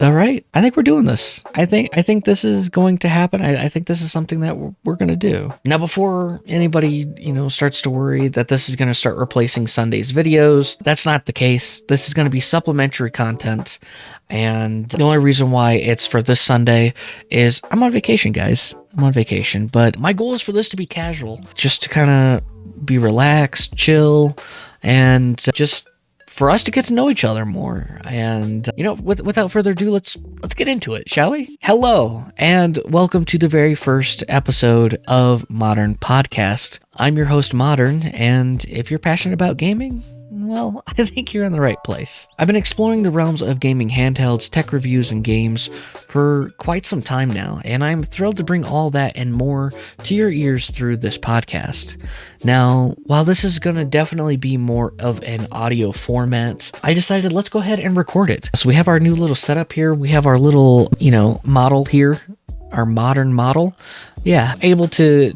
All right. I think we're doing this. I think this is going to happen. I think this is something that we're going to do. Now, before anybody, starts to worry that this is going to start replacing Sunday's videos, that's not the case. This is going to be supplementary content. And the only reason why it's for this Sunday is I'm on vacation, guys. I'm on vacation. But my goal is for this to be casual, just to kind of be relaxed, chill, and just for us to get to know each other more. And, without further ado, let's get into it, shall we? Hello, and welcome to the very first episode of Modern Podcast. I'm your host, Modern, and if you're passionate about gaming, well, I think you're in the right place. I've been exploring the realms of gaming handhelds, tech reviews, and games for quite some time now, and I'm thrilled to bring all that and more to your ears through this podcast. Now, while this is going to definitely be more of an audio format, I decided let's go ahead and record it. So we have our new little setup here. We have our little, model here, our modern model. Yeah, able to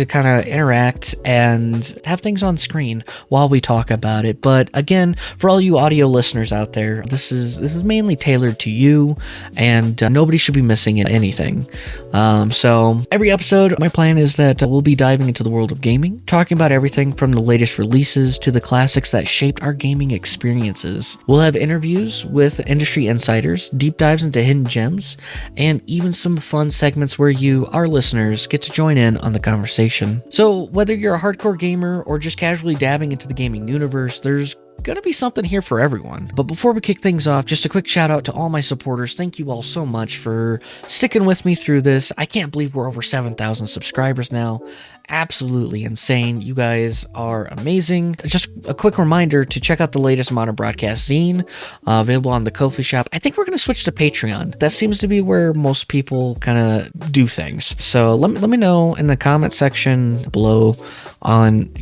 kind of interact and have things on screen while we talk about it. But again, for all you audio listeners out there, this is mainly tailored to you, and nobody should be missing anything. So every episode, my plan is that we'll be diving into the world of gaming, talking about everything from the latest releases to the classics that shaped our gaming experiences. We'll have interviews with industry insiders, deep dives into hidden gems, and even some fun segments where you, our listeners, get to join in on the conversation. So whether you're a hardcore gamer or just casually dabbing into the gaming universe, there's gonna be something here for everyone. But before we kick things off, just a quick shout out to all my supporters. Thank you all so much for sticking with me through this. I can't believe we're over 7,000 subscribers now. Absolutely insane. You guys are amazing. Just a quick reminder to check out the latest Modern Broadcast zine, available on the Ko-fi shop. I think we're going to switch to Patreon. That seems to be where most people kind of do things. So let me know in the comment section below on,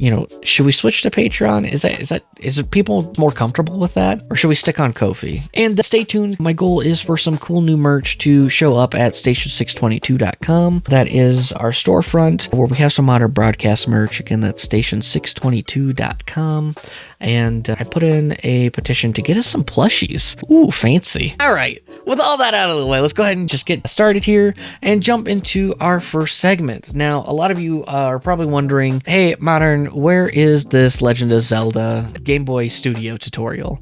should we switch to Patreon? Is it people more comfortable with that? Or should we stick on Ko-fi? And stay tuned. My goal is for some cool new merch to show up at station622.com. That is our storefront where we have some Modern Broadcast merch. Again, that's station622.com. And I put in a petition to get us some plushies. Ooh, fancy. All right, with all that out of the way, let's go ahead and just get started here and jump into our first segment. Now, a lot of you are probably wondering, hey, Modern, where is this Legend of Zelda GameBoy Studio tutorial?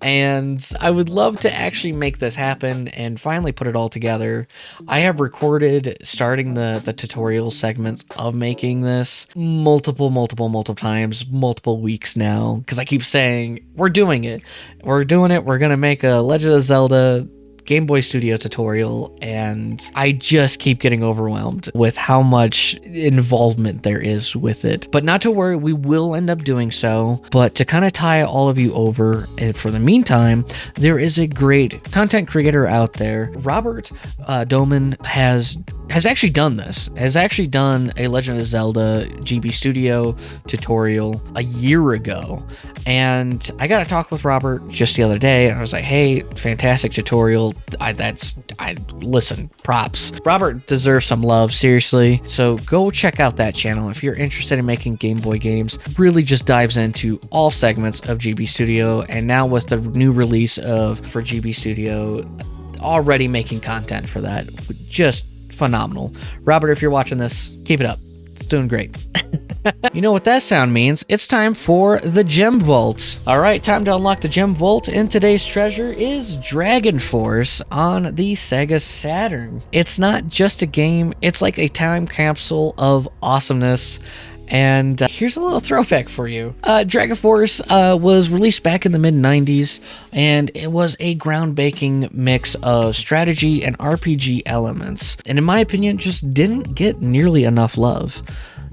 And I would love to actually make this happen and finally put it all together. I have recorded starting the tutorial segments of making this multiple times, multiple weeks now, because I keep saying, we're doing it. We're going to make a Legend of Zelda Game Boy Studio tutorial, and I just keep getting overwhelmed with how much involvement there is with it. But not to worry, we will end up doing so. But to kind of tie all of you over, and for the meantime, there is a great content creator out there. Robert Doman has actually done this, has actually done a Legend of Zelda GB Studio tutorial a year ago. And I got to talk with Robert just the other day, and I was like, hey, fantastic tutorial. Listen, props. Robert deserves some love, seriously. So go check out that channel if you're interested in making Game Boy games. Really just dives into all segments of GB Studio, and now with the new release for GB Studio, already making content for that. Just phenomenal. Robert, if you're watching this, keep it up. It's doing great. You know what that sound means? It's time for the Gem Vault. All right, time to unlock the Gem Vault, and today's treasure is Dragon Force on the Sega Saturn. It's not just a game, it's like a time capsule of awesomeness. And here's a little throwback for you. Dragon Force was released back in the mid-90s, and it was a groundbreaking mix of strategy and RPG elements. And in my opinion, just didn't get nearly enough love.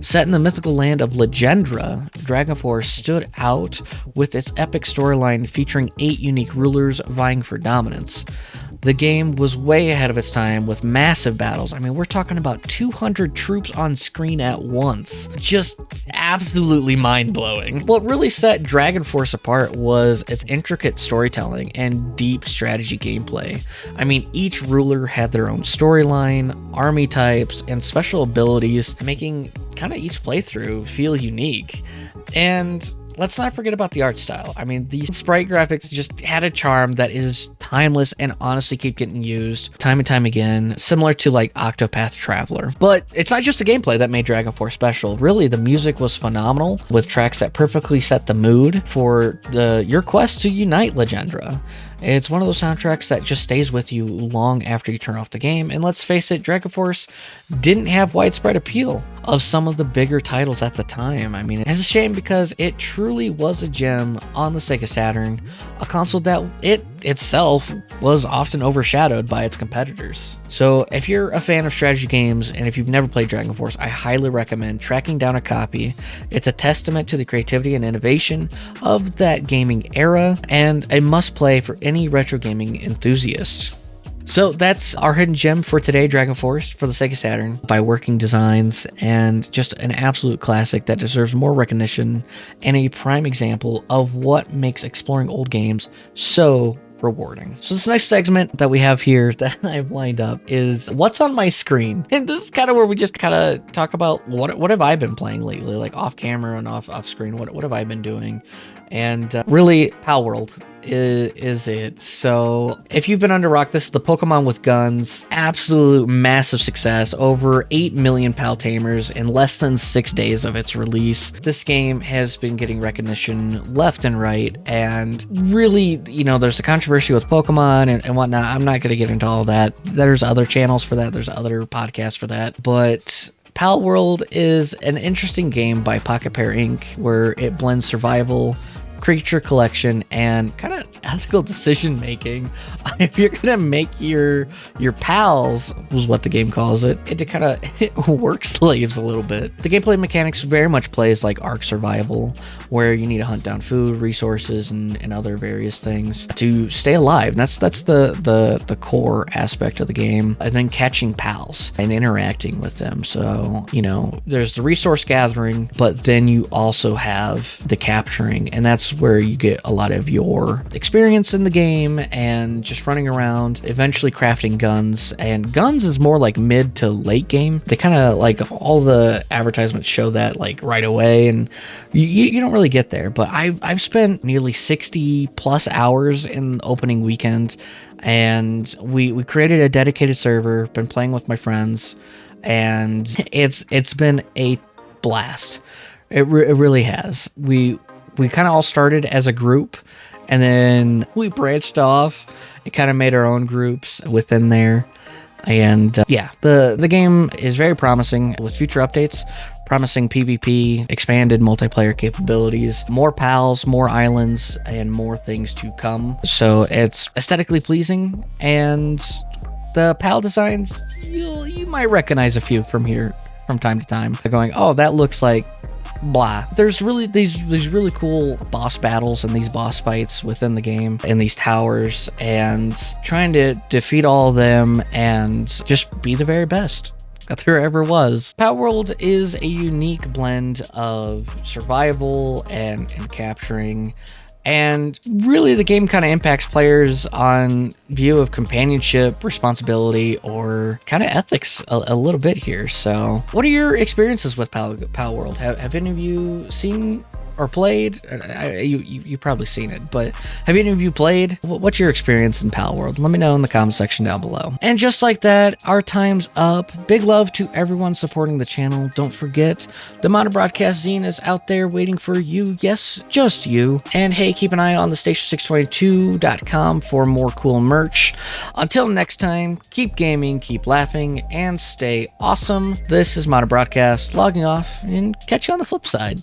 Set in the mythical land of Legendra, Dragon Force stood out with its epic storyline featuring 8 unique rulers vying for dominance. The game was way ahead of its time with massive battles. I mean, we're talking about 200 troops on screen at once. Just absolutely mind-blowing. What really set Dragon Force apart was its intricate storytelling and deep strategy gameplay. I mean, each ruler had their own storyline, army types, and special abilities, making kind of each playthrough feel unique. And let's not forget about the art style. I mean, the sprite graphics just had a charm that is timeless and honestly keep getting used time and time again, similar to like Octopath Traveler. But it's not just the gameplay that made Dragon Force special. Really, the music was phenomenal, with tracks that perfectly set the mood for your quest to unite Legendra. It's one of those soundtracks that just stays with you long after you turn off the game. And let's face it, Dragon Force didn't have widespread appeal of some of the bigger titles at the time. I mean, it's a shame because it truly was a gem on the Sega Saturn, a console that it itself was often overshadowed by its competitors. So if you're a fan of strategy games and if you've never played Dragon Force, I highly recommend tracking down a copy. It's a testament to the creativity and innovation of that gaming era and a must-play for any retro gaming enthusiast. So that's our hidden gem for today, Dragon Force for the Sega Saturn, by Working Designs, and just an absolute classic that deserves more recognition and a prime example of what makes exploring old games so rewarding. So this next segment that we have here that I've lined up is what's on my screen. And this is kind of where we just kind of talk about what have I been playing lately, like off camera and off screen. What have I been doing? And really, Pal World is it. So if you've been under rock, this is the Pokemon with guns, absolute massive success, over 8 million Pal Tamers in less than 6 days of its release. This game has been getting recognition left and right, and really, there's a controversy with Pokemon and whatnot. I'm not going to get into all that. There's other channels for that. There's other podcasts for that, but Pal World is an interesting game by Pocket Pair Inc., where it blends survival, creature collection, and kind of ethical decision making. If you're gonna make your pals, was what the game calls it, into kind of work slaves a little bit. The gameplay mechanics very much plays like Ark Survival, where you need to hunt down food, resources, and other various things to stay alive. And that's the core aspect of the game. And then catching pals and interacting with them. So, there's the resource gathering, but then you also have the capturing, and that's where you get a lot of your experience in the game and just running around, eventually crafting guns. And guns is more like mid to late game. They kind of like all the advertisements show that like right away, and you don't really get there. But I've spent nearly 60 plus hours in opening weekend, and we created a dedicated server, been playing with my friends, and it's been a blast. It really has. We kind of all started as a group, and then we branched off and kind of made our own groups within there. And the game is very promising with future updates, promising PvP, expanded multiplayer capabilities, more pals, more islands, and more things to come. So it's aesthetically pleasing, and the pal designs, you might recognize a few from time to time. They're going, oh, that looks like blah. There's really these really cool boss battles and these boss fights within the game in these towers, and trying to defeat all of them and just be the very best that there ever was. Pal World is a unique blend of survival and capturing. And really, the game kind of impacts players on view of companionship, responsibility, or kind of ethics a little bit here. So what are your experiences with Pal World? Have any of you seen or played? You've probably seen it, but have any of you played? What's your experience in Pal World? Let me know in the comment section down below. And just like that, our time's up. Big love to everyone supporting the channel. Don't forget, the ModernPODcast zine is out there waiting for you. Yes, just you. And hey, keep an eye on the station622.com for more cool merch. Until next time, keep gaming, keep laughing, and stay awesome. This is ModernPODcast logging off, and catch you on the flip side.